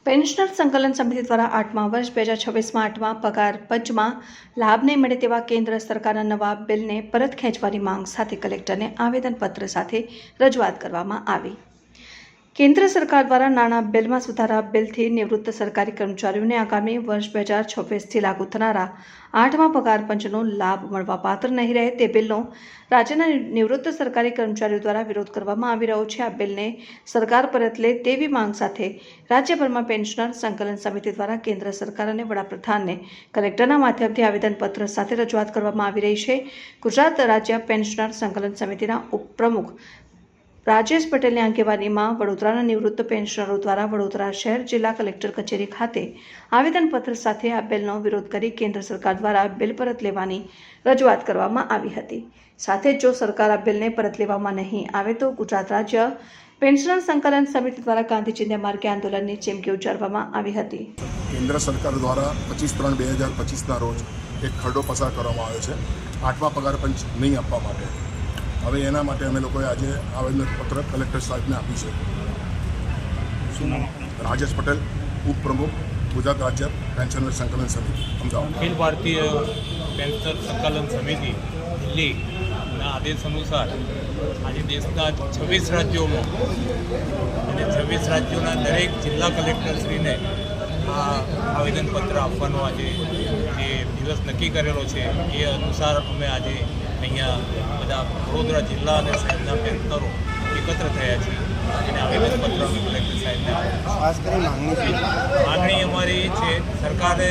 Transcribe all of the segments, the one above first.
Pensioner સંકલન સમિતિ દ્વારા 8મા વર્ષ 2026માં 8મા પગાર પંચમાં લાભ નહીં મળે તેવા કેન્દ્ર સરકારના નવા બિલને પરત ખેંચવાની માંગ સાથે કલેક્ટરને આવેદનપત્ર સાથે રજૂઆત કરવામાં આવી। કેન્દ્ર સરકાર દ્વારા નાણાં બિલમાં સુધારા બિલથી નિવૃત્ત સરકારી કર્મચારીઓને આગામી વર્ષ 2026થી લાગુ થનારા 8મા પગાર પંચનો લાભ મળવાપાત્ર નહીં રહે તે બિલનો રાજ્યના નિવૃત્ત સરકારી કર્મચારીઓ દ્વારા વિરોધ કરવામાં આવી રહ્યો છે। આ બિલને સરકાર પરત લે તેવી માંગ સાથે રાજ્યભરમાં પેન્શનર સંકલન સમિતિ દ્વારા કેન્દ્ર સરકાર અને વડાપ્રધાનને કલેક્ટરના માધ્યમથી આવેદનપત્ર સાથે રજૂઆત કરવામાં આવી રહી છે। ગુજરાત રાજ્ય પેન્શનર સંકલન સમિતિના ઉપપ્રમુખ રાજેશ પટેલની આગેવાનીમાં વડોદરાના નિવૃત્ત પેન્શનરો દ્વારા વડોદરા શહેર જિલ્લા કલેક્ટર કચેરી ખાતે આવેદનપત્ર સાથે આ બિલનો વિરોધ કરી કેન્દ્ર સરકાર દ્વારા બિલ પરત લેવાની રજૂઆત કરવામાં આવી હતી। સાથે જો સરકાર આ બિલને પરત લેવામાં નહીં આવે તો ગુજરાત રાજ્ય પેન્શનર સંકલન સમિતિ દ્વારા ગાંધી ચિંધ્યા માર્ગે આંદોલનની ચીમકી ઉચ્ચારવામાં આવી હતી। કેન્દ્ર સરકાર દ્વારા 25/3/2025ના રોજ એક ખરડો પસાર કરવામાં આવ્યો છે 8મા પગાર પંચ નહીં આપવા માટે। હવે એના માટે અમે લોકોએ આજે આવેદનપત્ર કલેક્ટર સાહેબને આપી છે। શું નામ? રાજેશ પટેલ, ઉપપ્રમુખ, ગુજરાત રાજ્ય પેન્શનર સંકલન સમિતિ, અમદાવાદ। અખિલ ભારતીય પેન્શનર સંકલન સમિતિ દિલ્હીના આદેશ અનુસાર આજે દેશના 26 રાજ્યોમાં અને 26 રાજ્યોના દરેક જિલ્લા કલેક્ટરશ્રીને આ આવેદનપત્ર આપવાનો આજે જે દિવસ નક્કી કરેલો છે એ અનુસાર અમે આજે અહીંયા બધા વડોદરા જિલ્લા અને શહેરના પેન્શનરો એકત્ર થયા છીએ અને આવેદનપત્ર અમે કલેક્ટર સાહેબને ખાસ કરી માંગણી અમારી એ છે સરકારે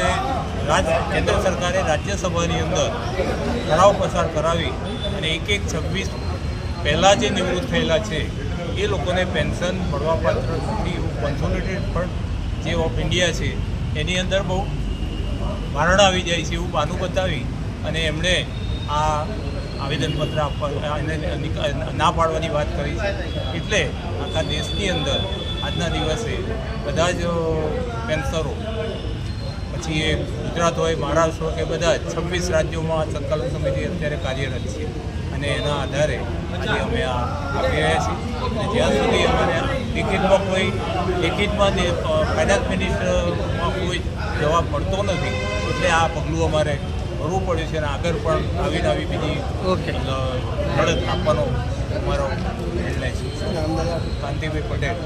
કેન્દ્ર સરકારે રાજ્યસભાની અંદર ઠરાવ પસાર કરાવી અને 1/1/26 પહેલાં જે નિવૃત્ત થયેલા છે એ લોકોને પેન્શન મળવાપાત્ર નથી એવું કન્સોલિડેટેડ ફંડ જે ઓફ ઇન્ડિયા છે એની અંદર બહુ ભારણ આવી જાય છે એવું બાનું બતાવી અને એમણે આ આવેદનપત્ર આપવા ના પાડવાની વાત કરી છે। એટલે આખા દેશની અંદર આજના દિવસે બધા જ પેન્શનરો પછી એ ગુજરાત હોય મહારાષ્ટ્ર હોય કે બધા 26 રાજ્યોમાં સંકલન સમિતિ અત્યારે કાર્યરત છે અને એના આધારે આજે અમે આ આપી રહ્યા છીએ અને જ્યાં સુધી અમારે લેખિતમાં ફાઇનાન્સ મિનિસ્ટરમાં કોઈ જવાબ મળતો નથી એટલે આ પગલું અમારે ભરવું પડ્યું છે અને આગળ પણ આવી બીજી લડત આપવાનો અમારો નિર્ણય છે। કાંતિભાઈ પટેલ।